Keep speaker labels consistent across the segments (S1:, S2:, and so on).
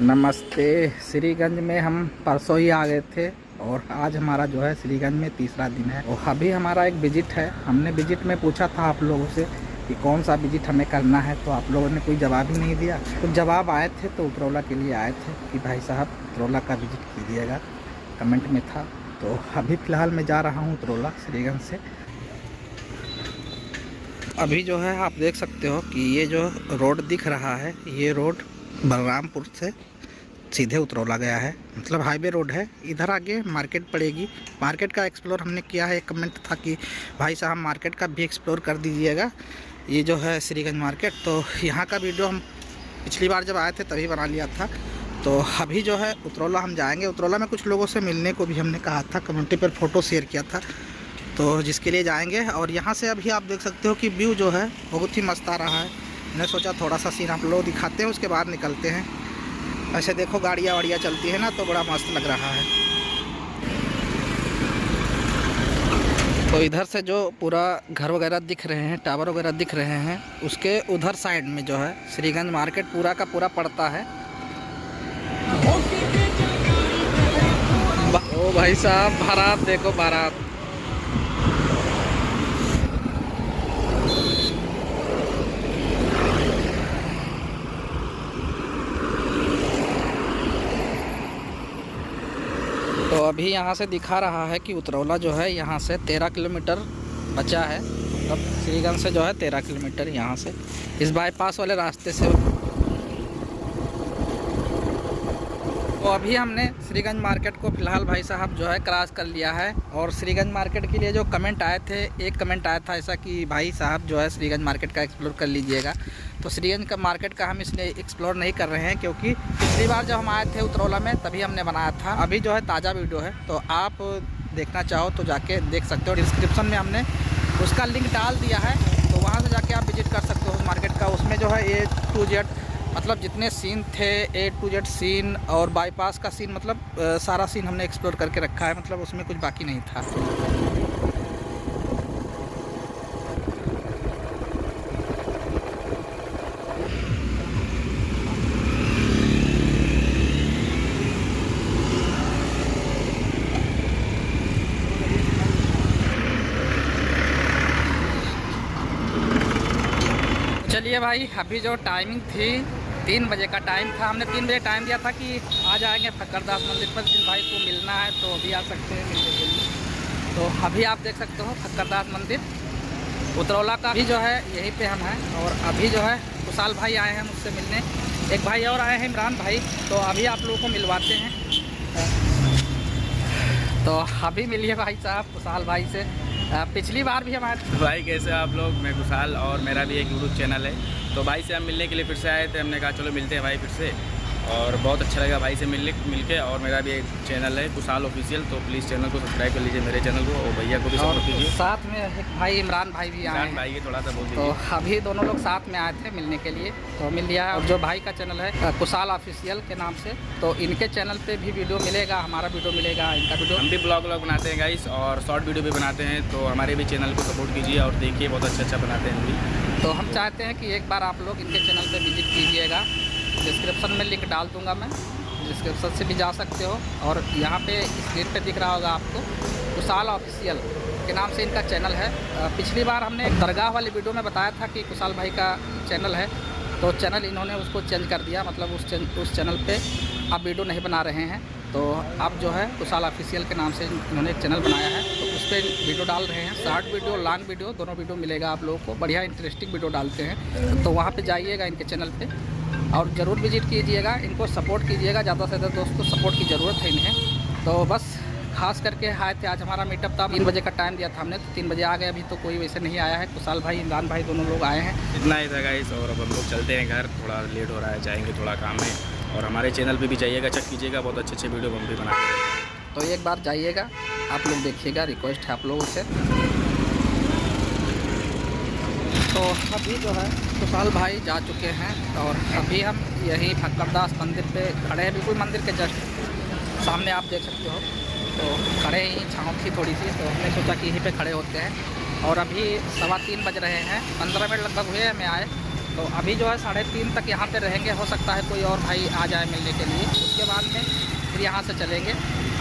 S1: नमस्ते। श्रीगंज में हम परसों ही आ गए थे और आज हमारा जो है श्रीगंज में तीसरा दिन है और अभी हमारा एक विजिट है। हमने विजिट में पूछा था आप लोगों से कि कौन सा विजिट हमें करना है, तो आप लोगों ने कोई जवाब ही नहीं दिया। तो जवाब आए थे तो उतरौला के लिए आए थे कि भाई साहब उतरौला का विजिट कीजिएगा, कमेंट में था। तो अभी फ़िलहाल मैं जा रहा हूँ उतरौला श्रीगंज से। अभी जो है आप देख सकते हो कि ये जो रोड दिख रहा है, ये रोड बलरामपुर से सीधे उतरौला गया है, मतलब हाईवे रोड है। इधर आगे मार्केट पड़ेगी। मार्केट का एक्सप्लोर हमने किया है। एक कमेंट था कि भाई साहब मार्केट का भी एक्सप्लोर कर दीजिएगा। ये जो है श्रीगंज मार्केट, तो यहाँ का वीडियो हम पिछली बार जब आए थे तभी बना लिया था। तो अभी जो है उतरौला हम जाएंगे। उतरौला में कुछ लोगों से मिलने को भी हमने कहा था, कम्युनिटी पर फ़ोटो शेयर किया था, तो जिसके लिए जाएंगे। और यहाँ से अभी आप देख सकते हो कि व्यू जो है बहुत ही मस्त आ रहा है। मैंने सोचा थोड़ा सा सीन आप लोग दिखाते हैं, उसके बाद निकलते हैं। ऐसे देखो गाड़ियाँ वाड़ियाँ चलती है ना, तो बड़ा मस्त लग रहा है। तो इधर से जो पूरा घर वगैरह दिख रहे हैं, टावर वगैरह दिख रहे हैं, उसके उधर साइड में जो है श्रीगंज मार्केट पूरा का पूरा पड़ता है। ओ भाई साहब, बारात देखो, बारात। तो अभी यहाँ से दिखा रहा है कि उतरौला जो है यहाँ से 13 किलोमीटर बचा है। मतलब श्रीगंज से जो है 13 किलोमीटर यहाँ से इस बाईपास वाले रास्ते से। तो अभी हमने श्रीगंज मार्केट को फ़िलहाल भाई साहब जो है क्रॉस कर लिया है। और श्रीगंज मार्केट के लिए जो कमेंट आए थे, एक कमेंट आया था ऐसा कि भाई साहब जो है श्रीगंज मार्केट का एक्सप्लोर कर लीजिएगा। तो श्रीगंज का मार्केट का हम इसलिए एक्सप्लोर नहीं कर रहे हैं क्योंकि पिछली बार जब हम आए थे उतरौला में तभी हमने बनाया था। अभी जो है ताज़ा वीडियो है, तो आप देखना चाहो तो जाके देख सकते हो। डिस्क्रिप्शन में हमने उसका लिंक डाल दिया है, तो वहाँ से जाके आप विजिट कर सकते हो उस मार्केट का। उसमें जो है A to Z मतलब जितने सीन थे, A to Z सीन और बाईपास का सीन, मतलब सारा सीन हमने एक्सप्लोर करके रखा है। मतलब उसमें कुछ बाकी नहीं था। चलिए भाई, अभी जो टाइमिंग थी 3 बजे का टाइम था। हमने 3 बजे टाइम दिया था कि आ जाएंगे फक्करदास मंदिर पर। जिन भाई को मिलना है तो अभी आ सकते हैं मिलने के लिए। तो अभी आप देख सकते हो फक्करदास मंदिर उतरौला का भी जो है यहीं पे हम हैं। और अभी जो है कुशाल भाई आए हैं मुझसे मिलने, एक भाई और आए हैं इमरान भाई। तो अभी आप लोगों को मिलवाते हैं। तो अभी मिलिए भाई साहब कुशाल भाई से। पिछली बार भी हम आए थे।
S2: भाई कैसे आप लोग? मैं कुशाल और मेरा भी एक यूट्यूब चैनल है। तो भाई से हम मिलने के लिए फिर से आए थे। हमने कहा चलो मिलते हैं भाई फिर से, और बहुत अच्छा लगा भाई से मिलके। और मेरा भी एक चैनल है कुशाल ऑफिशियल, तो प्लीज़ चैनल को सब्सक्राइब कर लीजिए मेरे चैनल को, और भैया को भी सपोर्ट कीजिए।
S1: साथ में एक भाई इमरान भाई भी आए हैं।
S2: भाई ये थोड़ा सा बोल
S1: तो
S2: दीजिए।
S1: अभी दोनों लोग साथ में आए थे मिलने के लिए, तो मिल लिया है। और जो भाई का चैनल है कुशाल ऑफिशियल के नाम से, तो इनके चैनल पे भी वीडियो मिलेगा, हमारा वीडियो मिलेगा, इनका वीडियो।
S2: हम भी ब्लॉग बनाते हैं गाइस, और शॉर्ट वीडियो भी बनाते हैं, तो हमारे भी चैनल को सपोर्ट कीजिए और देखिए, बहुत अच्छा बनाते हैं हम भी।
S1: तो हम चाहते हैं कि एक बार आप लोग इनके चैनल पे विजिट कीजिएगा। डिस्क्रिप्शन में लिंक डाल दूंगा मैं, डिस्क्रिप्शन से भी जा सकते हो। और यहाँ पे स्क्रीन पे दिख रहा होगा आपको कुशाल ऑफिशियल के नाम से इनका चैनल है। पिछली बार हमने दरगाह वाली वीडियो में बताया था कि कुशाल भाई का चैनल है, तो चैनल इन्होंने उसको चेंज कर दिया। मतलब उस चैनल पे आप वीडियो नहीं बना रहे हैं, तो अब जो है कुशाल ऑफिशियल के नाम से इन्होंने एक चैनल बनाया है, तो उस पर वीडियो डाल रहे हैं। शॉर्ट वीडियो, लॉन्ग वीडियो, दोनों वीडियो मिलेगा आप लोगों को। बढ़िया इंटरेस्टिंग वीडियो डालते हैं, तो वहाँ पे जाइएगा इनके चैनल पे और ज़रूर विजिट कीजिएगा, इनको सपोर्ट कीजिएगा। ज़्यादा से ज़्यादा दोस्तों सपोर्ट की ज़रूरत है इन्हें। तो बस खास करके आए थे, आज हमारा मीटअप था। 3 बजे का टाइम दिया था हमने, तो 3 बजे आ गए। अभी तो कोई वैसे नहीं आया है। कुशाल भाई, इमरान भाई दोनों लोग आए हैं।
S2: इतना ही था गाइस, और अब हम लोग चलते हैं घर। थोड़ा लेट हो रहा है, जाएंगे, थोड़ा काम है। और हमारे चैनल पे भी जाइएगा, चेक कीजिएगा, बहुत अच्छे वीडियो हम भी बनाते हैं।
S1: तो एक बार जाइएगा, आप लोग देखिएगा, रिक्वेस्ट है आप लोगों से। तो अभी जो है कुशाल भाई जा चुके हैं और अभी हम यहीं फक्करदास मंदिर पे खड़े हैं, बिल्कुल मंदिर के जस्ट सामने आप देख सकते हो। तो खड़े ही, छाँव थी थोड़ी सी, तो हमने सोचा कि यहीं पे खड़े होते हैं। और अभी 3:15 बज रहे हैं, 15 मिनट लगभग हुए हमें आए। तो अभी जो है 3:30 तक यहाँ पे रहेंगे, हो सकता है कोई और भाई आ जाए मिलने के लिए। उसके बाद में फिर यहाँ से चलेंगे।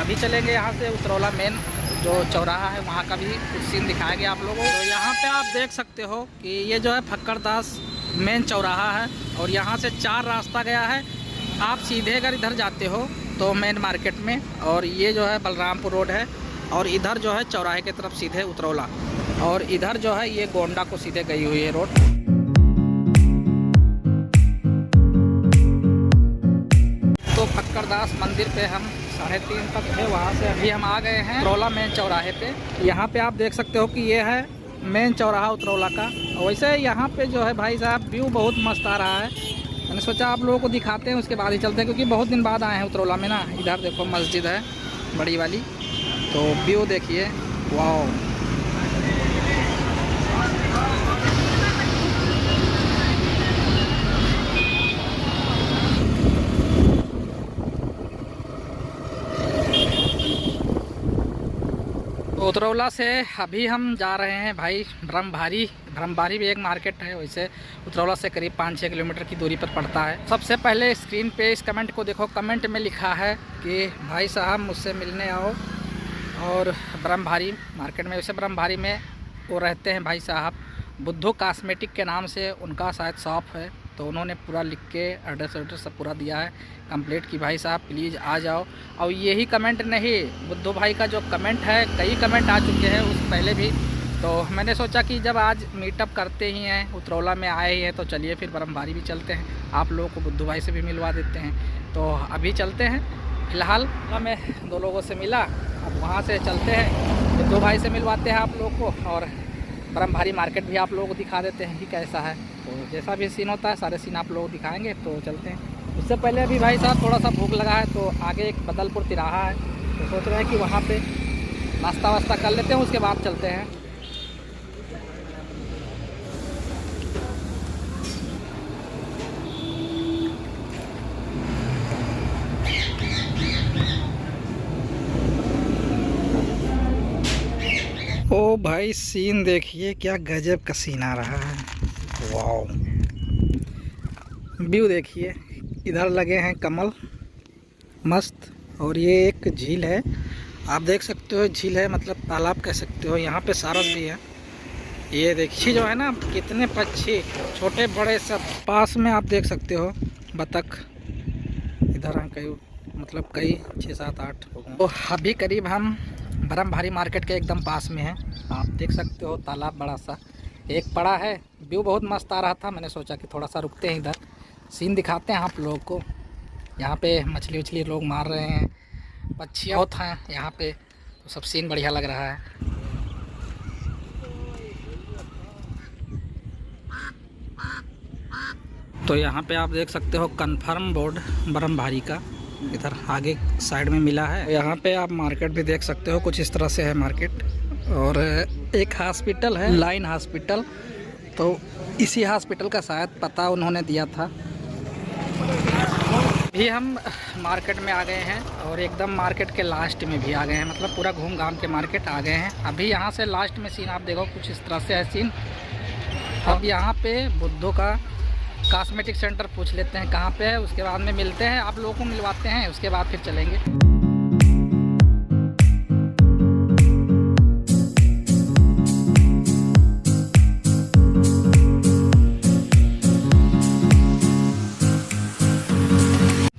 S1: अभी चलेंगे यहाँ से उतरौला मेन जो चौराहा है, वहाँ का भी कुछ सीन दिखाएंगे आप लोगों को। तो यहाँ पे आप देख सकते हो कि ये जो है फक्करदास मेन चौराहा है और यहाँ से 4 रास्ता गया है। आप सीधे अगर इधर जाते हो तो मेन मार्केट में, और ये जो है बलरामपुर रोड है, और इधर जो है चौराहे की तरफ सीधे उतरौला, और इधर जो है ये गोंडा को सीधे गई हुई है रोड। तो फक्करदास मंदिर पे हम 3:30 तक थे, वहाँ से अभी हम आ गए हैं उतरौला मेन चौराहे पे। यहाँ पे आप देख सकते हो कि ये है मेन चौराहा उतरौला का। वैसे यहाँ पे जो है भाई साहब व्यू बहुत मस्त आ रहा है। मैंने सोचा आप लोगों को दिखाते हैं, उसके बाद ही चलते हैं, क्योंकि बहुत दिन बाद आए हैं उतरौला में ना। इधर देखो मस्जिद है बड़ी वाली, तो व्यू देखिए, वाह। उतरौला से अभी हम जा रहे हैं भाई ब्रह्मभारी। ब्रह्मभारी भी एक मार्केट है, वैसे उतरौला से करीब 5-6 किलोमीटर की दूरी पर पड़ता है। सबसे पहले स्क्रीन पे इस कमेंट को देखो। कमेंट में लिखा है कि भाई साहब मुझसे मिलने आओ, और ब्रह्मभारी मार्केट में, वैसे ब्रह्मभारी में वो रहते हैं भाई साहब बुद्धू कॉस्मेटिक के नाम से उनका शायद शॉप है। तो उन्होंने पूरा लिख के एड्रेस सब पूरा दिया है कंप्लीट कि भाई साहब प्लीज़ आ जाओ। और यही कमेंट नहीं, बुद्धू भाई का जो कमेंट है, कई कमेंट आ चुके हैं उस पहले भी। तो मैंने सोचा कि जब आज मीटअप करते ही हैं, उतरौला में आए ही हैं, तो चलिए फिर ब्रह्मभारी भी चलते हैं, आप लोगों को बुद्धू भाई से भी मिलवा देते हैं। तो अभी चलते हैं। फ़िलहाल मैं 2 लोगों से मिला, अब वहाँ से चलते हैं, बुद्धू भाई से मिलवाते हैं आप लोग को, और ब्रह्मभारी मार्केट भी आप लोगों को दिखा देते हैं कि कैसा है। तो जैसा भी सीन होता है सारे सीन आप लोग दिखाएंगे। तो चलते हैं। उससे पहले अभी भाई साहब थोड़ा सा भूख लगा है, तो आगे एक बदलपुर तिराहा है, तो सोच रहे हैं कि वहाँ पे नाश्ता वास्ता कर लेते हैं, उसके बाद चलते हैं। ओ भाई सीन देखिए, क्या गजब का सीन आ रहा है, वाह। व्यू देखिए, इधर लगे हैं कमल मस्त, और ये एक झील है, आप देख सकते हो। झील है मतलब तालाब कह सकते हो। यहाँ पे सारस भी है। ये देखिए जो है ना, कितने पक्षी छोटे बड़े सब पास में आप देख सकते हो। बतख इधर हैं कई, मतलब कई 6-7-8 लोग। तो अभी करीब हम ब्रह्मभारी मार्केट के एकदम पास में है। आप देख सकते हो तालाब बड़ा सा एक पड़ा है। व्यू बहुत मस्त आ रहा था, मैंने सोचा कि थोड़ा सा रुकते हैं, इधर सीन दिखाते हैं आप लोगों को। यहाँ पे मछली उछली लोग मार रहे हैं, पक्षी बहुत हैं यहाँ पे, तो सब सीन बढ़िया लग रहा है। तो यहाँ पे आप देख सकते हो कन्फर्म बोर्ड ब्रह्मभारी का, इधर आगे साइड में मिला है। यहाँ पे आप मार्केट भी देख सकते हो, कुछ इस तरह से है मार्केट। और एक हॉस्पिटल है, लाइन हॉस्पिटल, तो इसी हॉस्पिटल का शायद पता उन्होंने दिया था। भी हम मार्केट में आ गए हैं, और एकदम मार्केट के लास्ट में भी आ गए हैं, मतलब पूरा घूम घाम के मार्केट आ गए हैं। अभी यहाँ से लास्ट में सीन आप देखो, कुछ इस तरह से है सीन। अब यहाँ पे बुद्धू का कॉस्मेटिक सेंटर पूछ लेते हैं कहाँ पे है, उसके बाद में मिलते हैं, आप लोगों को मिलवाते हैं, उसके बाद फिर चलेंगे।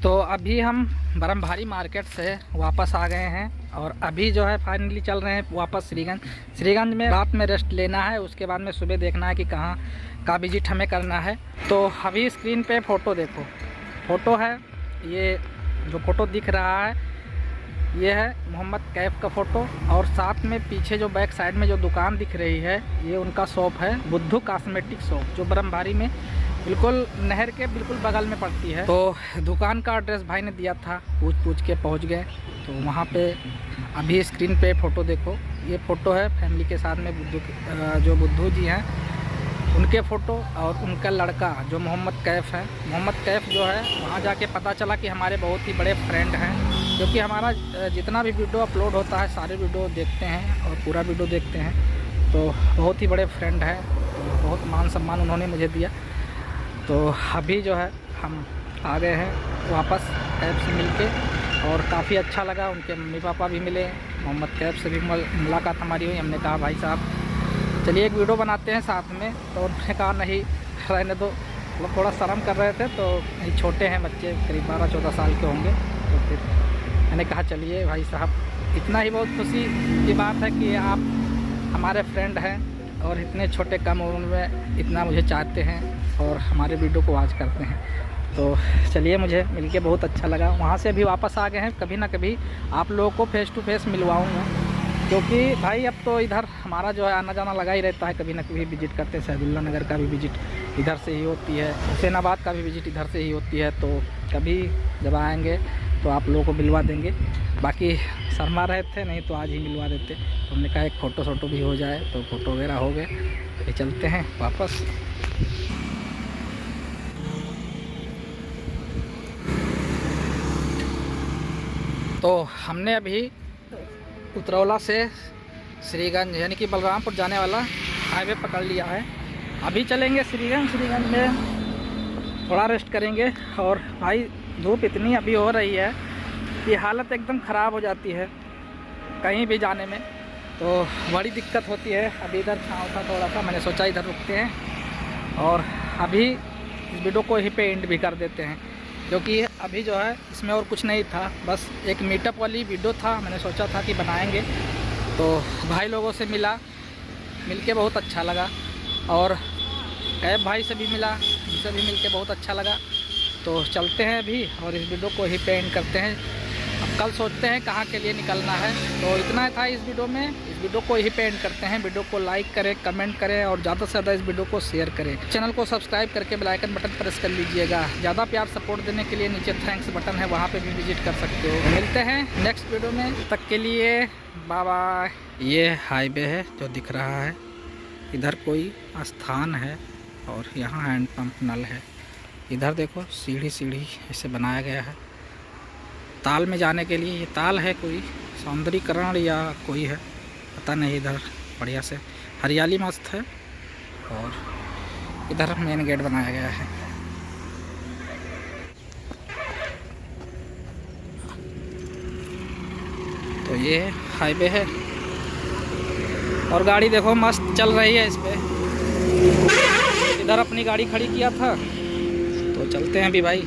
S1: तो अभी हम ब्रह्मभारी मार्केट से वापस आ गए हैं, और अभी जो है फाइनली चल रहे हैं वापस श्रीगंज। श्रीगंज में रात में रेस्ट लेना है, उसके बाद में सुबह देखना है कि कहाँ का विजिट हमें करना है। तो अभी स्क्रीन पे फ़ोटो देखो, फ़ोटो है ये, जो फ़ोटो दिख रहा है ये है मोहम्मद कैफ का फ़ोटो, और साथ में पीछे जो बैक साइड में जो दुकान दिख रही है ये उनका शॉप है, बुद्धू कॉस्मेटिक शॉप, जो ब्रह्मभारी में बिल्कुल नहर के बिल्कुल बगल में पड़ती है। तो दुकान का एड्रेस भाई ने दिया था, पूछ के पहुंच गए। तो वहाँ पे अभी स्क्रीन पे फ़ोटो देखो, ये फ़ोटो है फैमिली के साथ में जो बुद्धू जी हैं उनके फ़ोटो, और उनका लड़का जो मोहम्मद कैफ़ है। मोहम्मद कैफ़ जो है, वहाँ जाके पता चला कि हमारे बहुत ही बड़े फ्रेंड हैं, क्योंकि हमारा जितना भी वीडियो अपलोड होता है सारे वीडियो देखते हैं और पूरा वीडियो देखते हैं। तो बहुत ही बड़े फ्रेंड हैं, तो बहुत मान सम्मान उन्होंने मुझे दिया। तो अभी जो है हम आ गए हैं वापस कैब से मिलके, और काफ़ी अच्छा लगा। उनके मम्मी पापा भी मिले, मोहम्मद कैब से भी मुलाकात हमारी हुई। हमने कहा भाई साहब चलिए एक वीडियो बनाते हैं साथ में, तो उन्होंने कहा नहीं रहने दो, वो थोड़ा शर्म कर रहे थे। तो नहीं, छोटे हैं बच्चे, करीब 12-14 साल के होंगे। तो फिर मैंने कहा चलिए भाई साहब, इतना ही बहुत खुशी की बात है कि आप हमारे फ्रेंड हैं और इतने छोटे कम उम्र में इतना मुझे चाहते हैं और हमारे वीडियो को वॉच करते हैं। तो चलिए, मुझे मिलके बहुत अच्छा लगा। वहाँ से अभी वापस आ गए हैं, कभी ना कभी आप लोगों को फेस टू फेस मिलवाऊँगा, क्योंकि भाई अब तो इधर हमारा जो है आना जाना लगा ही रहता है। कभी ना कभी विज़िट करते हैं, सहदुल्ला नगर का भी विज़िट इधर से ही होती है, हुसैनाबाद का भी विज़िट इधर से ही होती है। तो कभी जब आएँगे तो आप लोगों को मिलवा देंगे। बाकी शर्मा रहे थे, नहीं तो आज ही मिलवा देते। तो हमने कहा एक फ़ोटो भी हो जाए, तो फ़ोटो वगैरह हो गए। अभी चलते हैं वापस। तो हमने अभी उतरौला से श्रीगंज यानी कि बलरामपुर जाने वाला हाईवे पकड़ लिया है। अभी चलेंगे श्रीगंज में थोड़ा रेस्ट करेंगे। और भाई धूप इतनी अभी हो रही है कि हालत एकदम ख़राब हो जाती है कहीं भी जाने में, तो बड़ी दिक्कत होती है। अभी इधर छाँव था थोड़ा सा, मैंने सोचा इधर रुकते हैं और अभी इस वीडियो को यहीं पे एंड भी कर देते हैं, क्योंकि अभी जो है इसमें और कुछ नहीं था, बस एक मीटअप वाली वीडियो था। मैंने सोचा था कि बनाएंगे, तो भाई लोगों से मिलके बहुत अच्छा लगा, और कैब भाई से भी मिला, उनसे भी मिलके बहुत अच्छा लगा। तो चलते हैं अभी और इस वीडियो को ही पे एंड करते हैं। अब कल सोचते हैं कहाँ के लिए निकलना है। तो इतना था इस वीडियो में, इस वीडियो को यही पे एंड करते हैं। वीडियो को लाइक करें, कमेंट करें और ज़्यादा से ज़्यादा इस वीडियो को शेयर करें। चैनल को सब्सक्राइब करके बेल आइकन बटन प्रेस कर लीजिएगा। ज़्यादा प्यार सपोर्ट देने के लिए नीचे थैंक्स बटन है, वहाँ पे भी विजिट कर सकते हो। मिलते हैं नेक्स्ट वीडियो में, तब तक के लिए बाय बाय। ये हाईवे है जो दिख रहा है, इधर कोई स्थान है और यहाँ हैंड पंप नल है। इधर देखो सीढ़ी ऐसे बनाया गया है ताल में जाने के लिए। ये ताल है कोई सौंदर्यीकरण या कोई है, पता नहीं। इधर बढ़िया से हरियाली मस्त है और इधर मेन गेट बनाया गया है। तो ये हाईवे है और गाड़ी देखो मस्त चल रही है इस पे। इधर अपनी गाड़ी खड़ी किया था, तो चलते हैं अभी भाई।